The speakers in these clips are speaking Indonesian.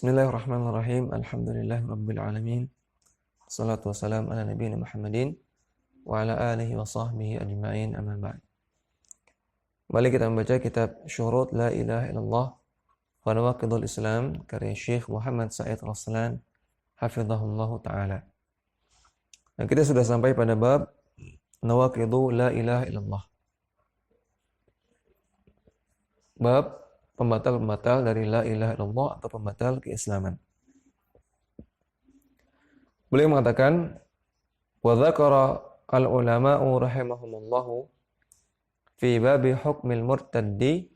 Bismillahirrahmanirrahim. Alhamdulillahirabbil alamin. Wassalatu wassalamu ala nabiyina Muhammadin wa ala alihi wa sahbihi ajma'in, amma ba'd. Kembali kita membaca kitab Syurut La Ilaha Illallah wa Nawaqidul Islam karya Syekh Muhammad Said Raslan hafizahullahu taala. Nah, kita sudah sampai pada bab Nawaqidu La Ilaha Illallah. Bab pembatal-pembatal dari la ilaha illallah atau pembatal keislaman. Beliau mengatakan, wa dzakara al-ulama'u rahimahumullahu fi babi hukmil murtaddi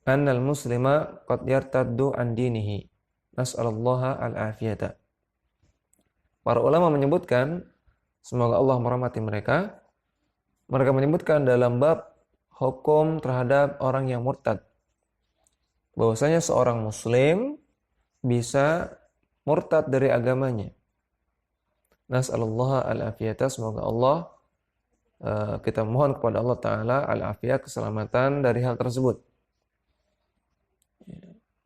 anna al-muslima qad yartaddu an dinihi. Nas'alullaha al-afiyata. Para ulama menyebutkan, semoga Allah merahmati mereka, menyebutkan dalam bab hukum terhadap orang yang murtad, bahwasanya seorang muslim bisa murtad dari agamanya. Nas'alullaha al-afiyata, semoga Allah kita mohon kepada Allah Ta'ala al-afiyah, keselamatan dari hal tersebut.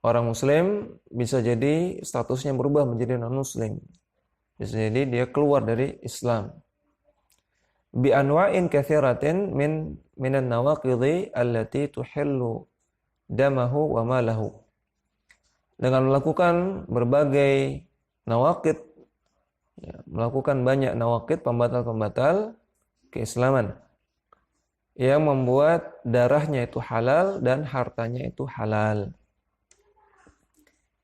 Orang muslim bisa jadi statusnya berubah menjadi non-muslim, bisa jadi dia keluar dari Islam. Bi anwa'in katsiratin minan nawaqidhi allati tuhillu damahu wa malahu. Dengan melakukan berbagai nawaqid, melakukan banyak nawaqid, pembatal-pembatal keislaman yang membuat darahnya itu halal dan hartanya itu halal.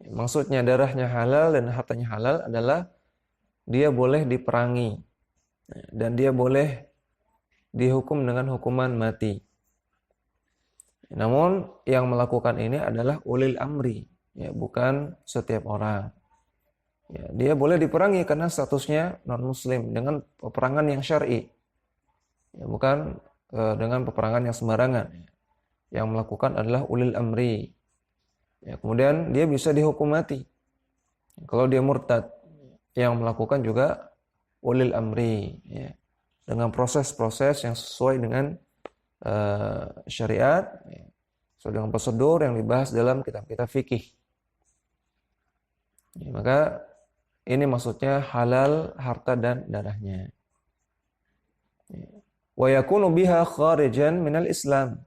Maksudnya darahnya halal dan hartanya halal adalah dia boleh diperangi dan dia boleh dihukum dengan hukuman mati. Namun yang melakukan ini adalah ulil amri, ya, bukan setiap orang. Ya, dia boleh diperangi karena statusnya non-muslim dengan peperangan yang syar'i, ya, bukan dengan peperangan yang sembarangan. Yang melakukan adalah ulil amri. Ya, kemudian dia bisa dihukum mati. Kalau dia murtad, yang melakukan juga ulil amri, ya, dengan proses-proses yang sesuai dengan syariat, sesuai dengan prosedur yang dibahas dalam kitab-kitab fikih. Ya, maka ini maksudnya halal harta dan darahnya. Wa yakunu biha kharijan minal Islam.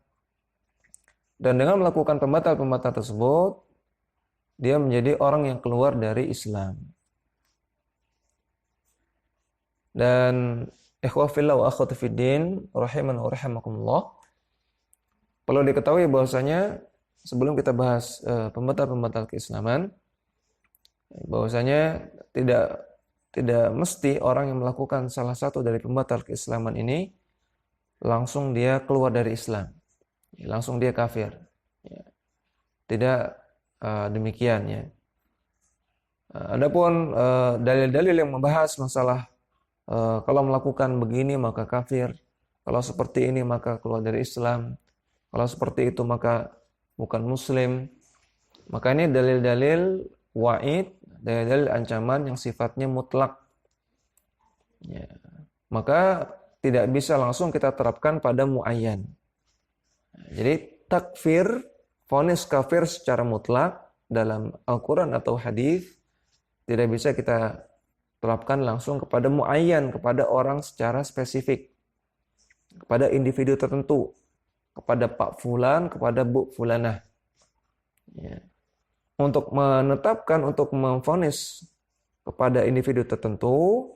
Dan dengan melakukan pembatal-pembatal tersebut, dia menjadi orang yang keluar dari Islam. Dan ikhwah fillah wa akhwati fiddin rahiman wa rahimakumullah, perlu diketahui bahwasanya sebelum kita bahas pembatal-pembatal keislaman, bahwasanya tidak mesti orang yang melakukan salah satu dari pembatal keislaman ini langsung dia keluar dari Islam, langsung dia kafir. Tidak demikian, ya. Adapun dalil-dalil yang membahas masalah kalau melakukan begini maka kafir, kalau seperti ini maka keluar dari Islam, kalau seperti itu maka bukan muslim, maka ini dalil-dalil wa'id, dalil-dalil ancaman yang sifatnya mutlak, ya. Maka tidak bisa langsung kita terapkan pada muayyan. Jadi takfir, vonis kafir secara mutlak dalam Al-Quran atau hadis tidak bisa kita terapkan langsung kepada muayyan, kepada orang secara spesifik, kepada individu tertentu, kepada Pak Fulan, kepada Bu Fulanah. Ya. Untuk menetapkan, untuk memvonis kepada individu tertentu,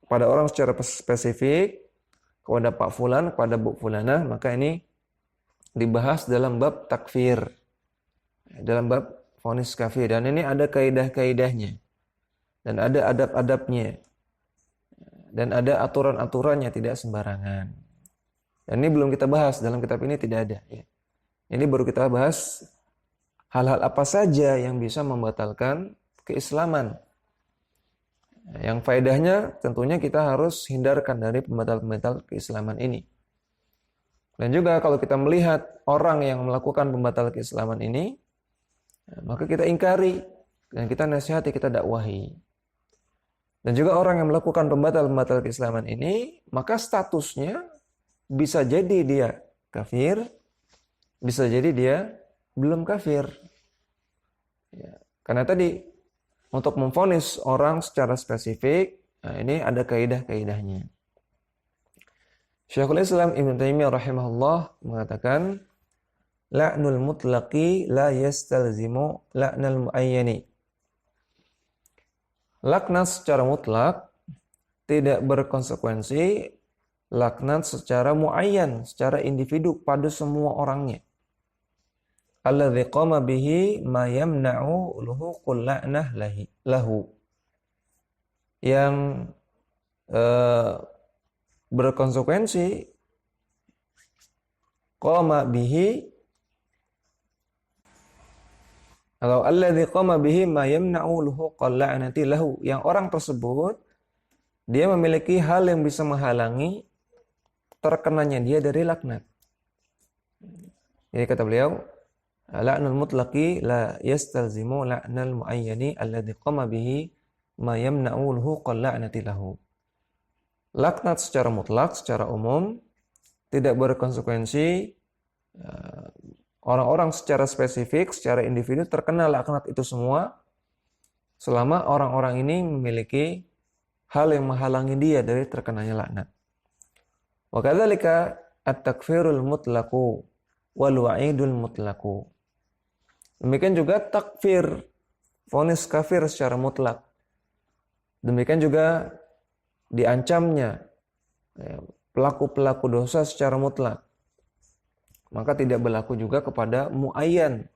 kepada orang secara spesifik, kepada Pak Fulan, kepada Bu Fulanah, maka ini dibahas dalam bab takfir, dalam bab vonis kafir. Dan ini ada kaidah-kaidahnya, dan ada adab-adabnya, dan ada aturan-aturannya, tidak sembarangan. Dan ini belum kita bahas, dalam kitab ini tidak ada, ya. Ini baru kita bahas hal-hal apa saja yang bisa membatalkan keislaman. Yang faedahnya tentunya kita harus hindarkan dari pembatal-pembatal keislaman ini. Dan juga kalau kita melihat orang yang melakukan pembatal keislaman ini, maka kita ingkari dan kita nasihati, kita dakwahi. Dan juga orang yang melakukan pembatal-pembatal keislaman ini, maka statusnya bisa jadi dia kafir, bisa jadi dia belum kafir. Ya. Karena tadi untuk memvonis orang secara spesifik, nah ini ada kaidah-kaidahnya. Syekhul Islam Ibnu Taimiyah rahimahullah mengatakan, la'nul mutlaqi la yastalzimu la'nal muayyani. Laknat secara mutlak tidak berkonsekuensi laknat secara muayyan, secara individu pada semua orangnya. Alladzi qama bihi ma yamna'u luhuqul la'nah lahu. Yang berkonsekuensi qama bihi atau alladzi qama bihi ma yamna'u luhuqul la'nati lahu. Yang orang tersebut dia memiliki hal yang bisa menghalangi terkenanya dia dari laknat. Jadi kata beliau, la'nul mutlaqi la yastalzimu la'nal muayyani alladzi qama bihi ma yamna'u luhuqal la'nati lahu. Laknat secara mutlak, secara umum tidak berkonsekuensi orang-orang secara spesifik, secara individu terkena laknat itu semua selama orang-orang ini memiliki hal yang menghalangi dia dari terkenanya laknat. Wa kadzalika at-takfirul mutlaqu wal wa'idul mutlaqu. Demikian juga takfir, vonis kafir secara mutlak. Demikian juga diancamnya pelaku-pelaku dosa secara mutlak. Maka tidak berlaku juga kepada muayyan.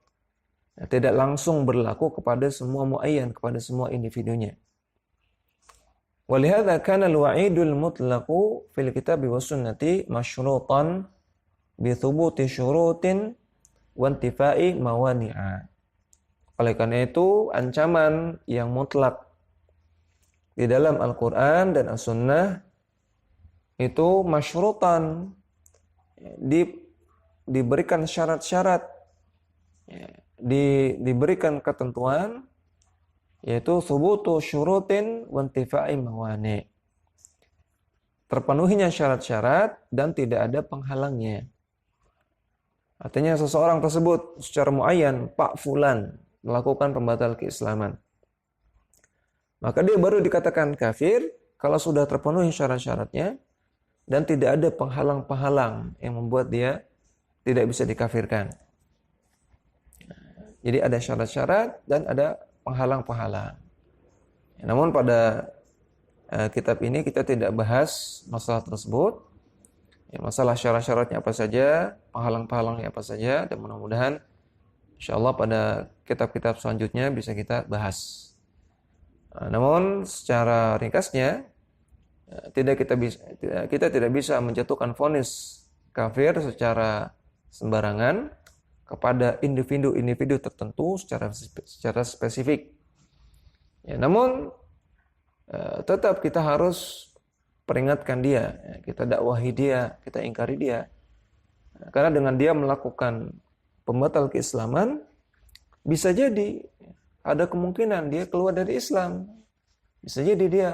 Tidak langsung berlaku kepada semua muayyan, kepada semua individunya. Walihadza kana al-wa'idul mutlaqu fil kitabi was sunnati masyrutan bi thubuti syurutin wa intifai mawani'a. Oleh karena itu, ancaman yang mutlak di dalam Al-Quran dan As-Sunnah itu masyrutan, diberikan syarat-syarat, diberikan ketentuan, yaitu thubutu syurutin wa intifai mawani'. Terpenuhinya syarat-syarat dan tidak ada penghalangnya. Artinya seseorang tersebut secara muayyan, Pak Fulan, melakukan pembatal keislaman. Maka dia baru dikatakan kafir kalau sudah terpenuhi syarat-syaratnya dan tidak ada penghalang-penghalang yang membuat dia tidak bisa dikafirkan. Jadi ada syarat-syarat dan ada penghalang-penghalang. Namun pada kitab ini kita tidak bahas masalah tersebut. Masalah syarat-syaratnya apa saja, penghalang-penghalangnya apa saja, dan mudah-mudahan insyaallah pada kitab-kitab selanjutnya bisa kita bahas. Namun secara ringkasnya kita tidak bisa menjatuhkan vonis kafir secara sembarangan kepada individu-individu tertentu secara spesifik. Namun tetap kita harus peringatkan dia, kita dakwahi dia, kita ingkari dia. Karena dengan dia melakukan pembatal keislaman, bisa jadi ada kemungkinan dia keluar dari Islam. Bisa jadi dia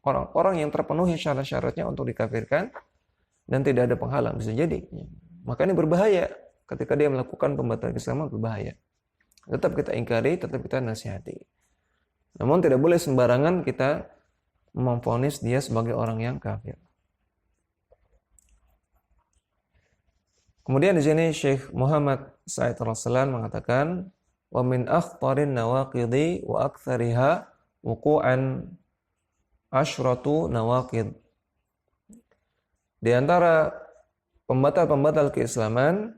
orang-orang yang terpenuhi syarat-syaratnya untuk dikafirkan dan tidak ada penghalang. Bisa jadi. Maka ini berbahaya. Ketika dia melakukan pembatalan keislaman, berbahaya. Tetap kita ingkari, tetap kita nasihati. Namun tidak boleh sembarangan kita memvonis dia sebagai orang yang kafir. Kemudian di sini Syekh Muhammad Said Raslan mengatakan, wa min akhtarin nawaqidhi wa aktsariha wuqu'an asyratu nawaqid. Di antara pembatal-pembatal keislaman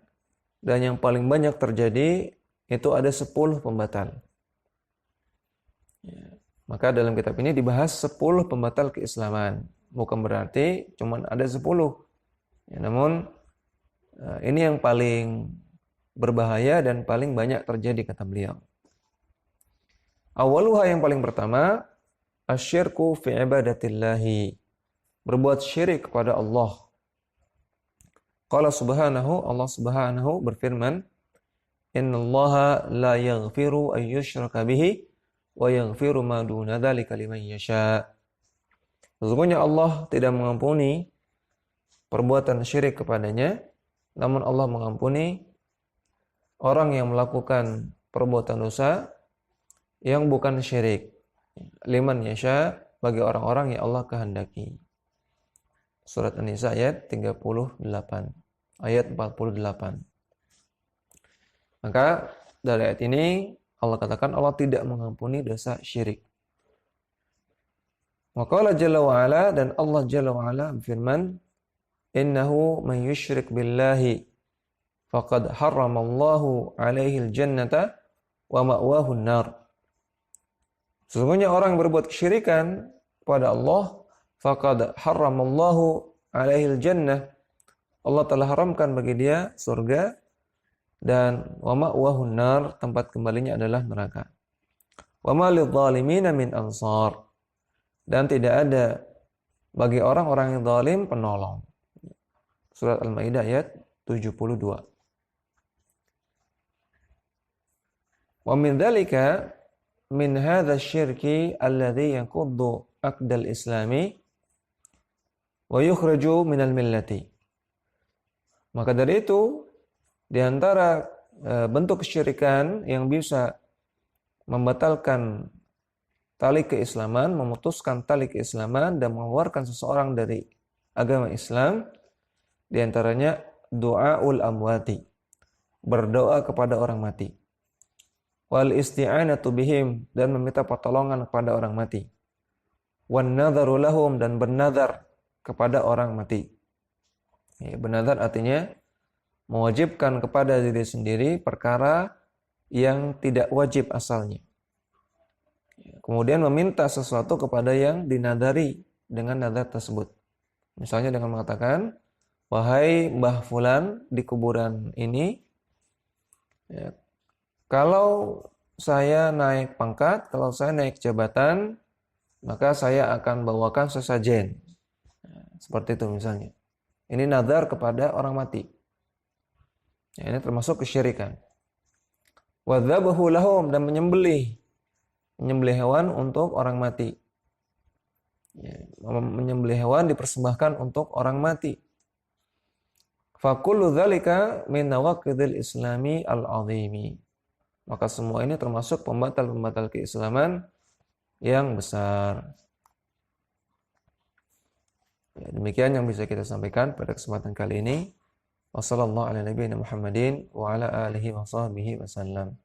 dan yang paling banyak terjadi itu ada 10 pembatal. Maka dalam kitab ini dibahas 10 pembatal keislaman. Bukan berarti cuma ada 10. Namun ini yang paling berbahaya dan paling banyak terjadi kata beliau. Awaluha yang paling pertama, asyirku fi ibadatillahi. Berbuat syirik kepada Allah. Qala subhanahu, Allah subhanahu berfirman, innallaha la yaghfiru an yushraka bihi wa yaghfiru ma duna dzalika liman yasha. Sesungguhnya Allah tidak mengampuni perbuatan syirik kepadanya, namun Allah mengampuni orang yang melakukan perbuatan dosa yang bukan syirik. Liman yasha, bagi orang-orang yang Allah kehendaki. Surat An-Nisa ayat 38, ayat 48. Maka dari ayat ini Allah katakan Allah tidak mengampuni dosa syirik. Wa qala jalla wa ala, dan Allah jalla wa ala berfirman, innahu man yusyrik billahi faqad harramallahu alaihi al-jannata wa ma'wahu an-nar. Sesungguhnya orang yang berbuat kesyirikan kepada Allah, faqad harramallahu alaihi al-jannah, Allah telah haramkan bagi dia surga, dan wa ma'wahu an-nar, tempat kembalinya adalah neraka. Wa ma lidh-dhalimina min ansar, dan tidak ada bagi orang-orang yang zalim penolong. Surat Al-Maidah ayat 72. Wa min dzalika min hadha asy-syirki alladhi yanquddu aqdal islami wa yukhriju minal millati. Maka dari itu, di antara bentuk kesyirikan yang bisa membatalkan tali keislaman, memutuskan tali keislaman dan mengeluarkan seseorang dari agama Islam, di antaranya du'aul amwati, berdoa kepada orang mati. Wal isti'anatu bihim, dan meminta pertolongan kepada orang mati. Wan nadharu lahum, dan bernadar kepada orang mati. Ya, bernadar artinya mewajibkan kepada diri sendiri perkara yang tidak wajib asalnya. Kemudian meminta sesuatu kepada yang dinadari dengan nadar tersebut. Misalnya dengan mengatakan, wahai Mbah Fulan di kuburan ini, ya, kalau saya naik pangkat, kalau saya naik jabatan, maka saya akan bawakan sesajen. Seperti itu misalnya. Ini nadar kepada orang mati. Ya, ini termasuk kesyirikan. Wadzabahu lahum, dan menyembelih hewan untuk orang mati. Ya, menyembelih hewan dipersembahkan untuk orang mati. Fakullu dzalika min nawaqidil islami al-'azimi. Maka semua ini termasuk pembatal-pembatal keislaman yang besar. Ya, demikian yang bisa kita sampaikan pada kesempatan kali ini. Wassallallahu ala nabiyina Muhammadin wa ala alihi wa sahbihi wasallam.